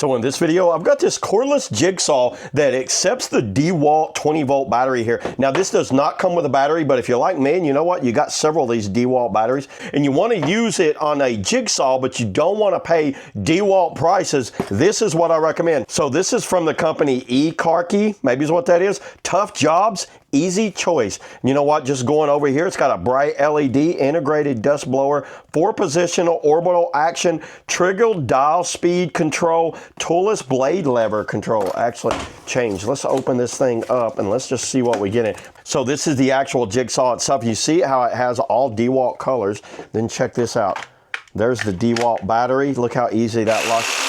So in this video, I've got this cordless jigsaw that accepts the Dewalt 20-volt battery here. Now this does not come with a battery, but if you're like me, and you know what, you got several of these Dewalt batteries, and you want to use it on a jigsaw, but you don't want to pay Dewalt prices, this is what I recommend. So this is from the company Ecarke, maybe is what that is. Tough jobs, easy choice. You know what, just going over here, it's got a bright LED integrated dust blower, 4-positional orbital action, trigger dial speed control, toolless blade lever control. Actually change. Let's open this thing up and let's just see what we get in. So this is the actual jigsaw itself. You see how it has all Dewalt colors. Then check this out. There's the Dewalt battery. Look how easy that locks.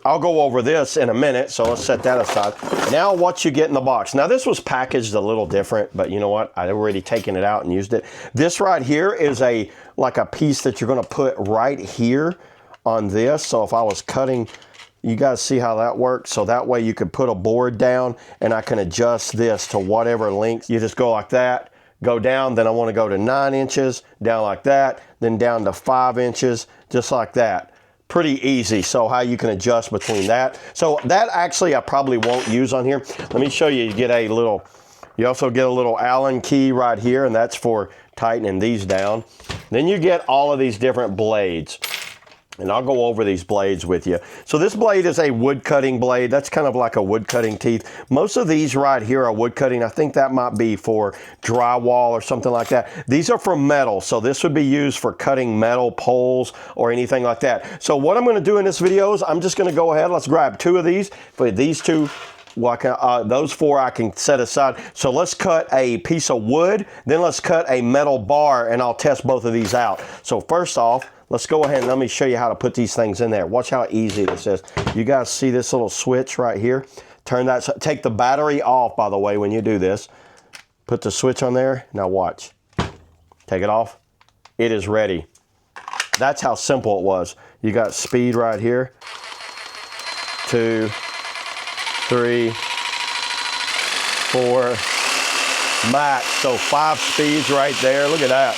I'll go over this in a minute, so let's set that aside. Now what you get in the box. Now this was packaged a little different, but you know what? I'd already taken it out and used it. This right here is like a piece that you're gonna put right here on this. So if I was cutting, you guys see how that works? So that way you could put a board down and I can adjust this to whatever length. You just go like that, go down, then I wanna go to 9 inches, down like that, then down to 5 inches, just like that. Pretty easy. So how you can adjust between that. So that actually I probably won't use on here. Let me show you. You also get a little Allen key right here, and that's for tightening these down. Then you get all of these different blades. And I'll go over these blades with you. So this blade is a wood cutting blade. That's kind of like a wood cutting teeth. Most of these right here are wood cutting. I think that might be for drywall or something like that. These are for metal. So this would be used for cutting metal poles or anything like that. So what I'm gonna do in this video is I'm just gonna go ahead, let's grab 2 of these. For these 2, those 4 I can set aside. So let's cut a piece of wood, then let's cut a metal bar, and I'll test both of these out. So first off, let's go ahead and let me show you how to put these things in there. Watch how easy this is. You guys see this little switch right here? Turn that, take the battery off, by the way, when you do this. Put the switch on there. Now watch. Take it off. It is ready. That's how simple it was. You got speed right here. 2, 3, 4, max. So 5 speeds right there. Look at that.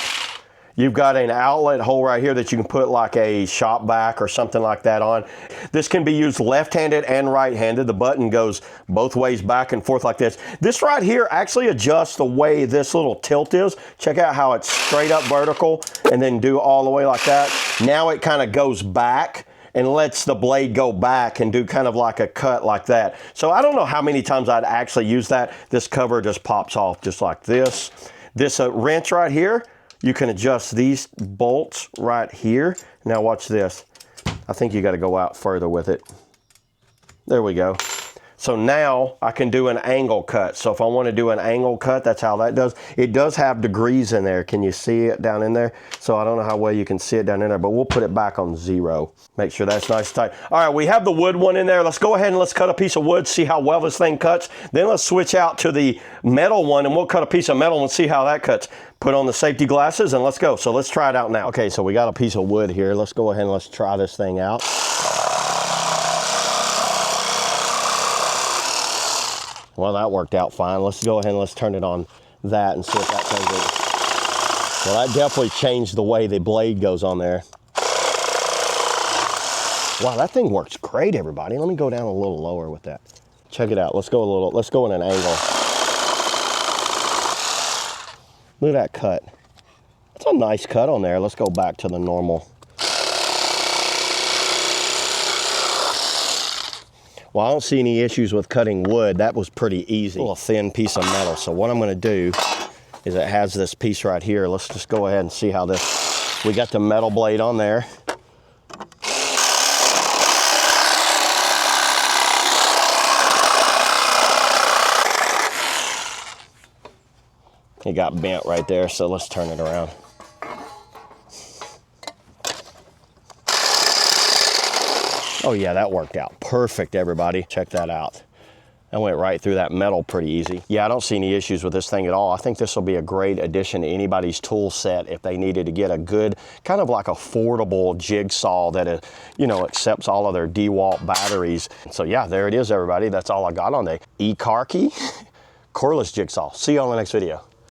You've got an outlet hole right here that you can put like a shop vac or something like that on. This can be used left-handed and right-handed. The button goes both ways back and forth like this. This right here actually adjusts the way this little tilt is. Check out how it's straight up vertical and then do all the way like that. Now it kind of goes back and lets the blade go back and do kind of like a cut like that. So I don't know how many times I'd actually use that. This cover just pops off just like this. This wrench right here, you can adjust these bolts right here. Now watch this. I think you got to go out further with it. There we go. So now I can do an angle cut. So if I want to do an angle cut, that's how that does. It does have degrees in there. Can you see it down in there? So I don't know how well you can see it down in there, but we'll put it back on 0. Make sure that's nice and tight. All right, we have the wood one in there. Let's go ahead and let's cut a piece of wood, see how well this thing cuts. Then let's switch out to the metal one and we'll cut a piece of metal and see how that cuts. Put on the safety glasses and let's go. So let's try it out now. Okay, so we got a piece of wood here. Let's go ahead and let's try this thing out. Well, that worked out fine. Let's go ahead and let's turn it on that and see if that thing goes. Well, that definitely changed the way the blade goes on there. Wow, that thing works great, everybody. Let me go down a little lower with that. Check it out. Let's go in an angle. Look at that cut. That's a nice cut on there. Let's go back to the normal. Well, I don't see any issues with cutting wood. That was pretty easy. A little thin piece of metal. So what I'm gonna do is it has this piece right here. Let's just go ahead and see how this, we got the metal blade on there. It got bent right there, so let's turn it around. Oh yeah, that worked out perfect, everybody. Check that out. I went right through that metal pretty easy. Yeah, I don't see any issues with this thing at all. I think this will be a great addition to anybody's tool set if they needed to get a good, kind of like affordable jigsaw that, you know, accepts all of their Dewalt batteries. So yeah, there it is, everybody. That's all I got on the Ecarke Cordless Jigsaw. See you on the next video.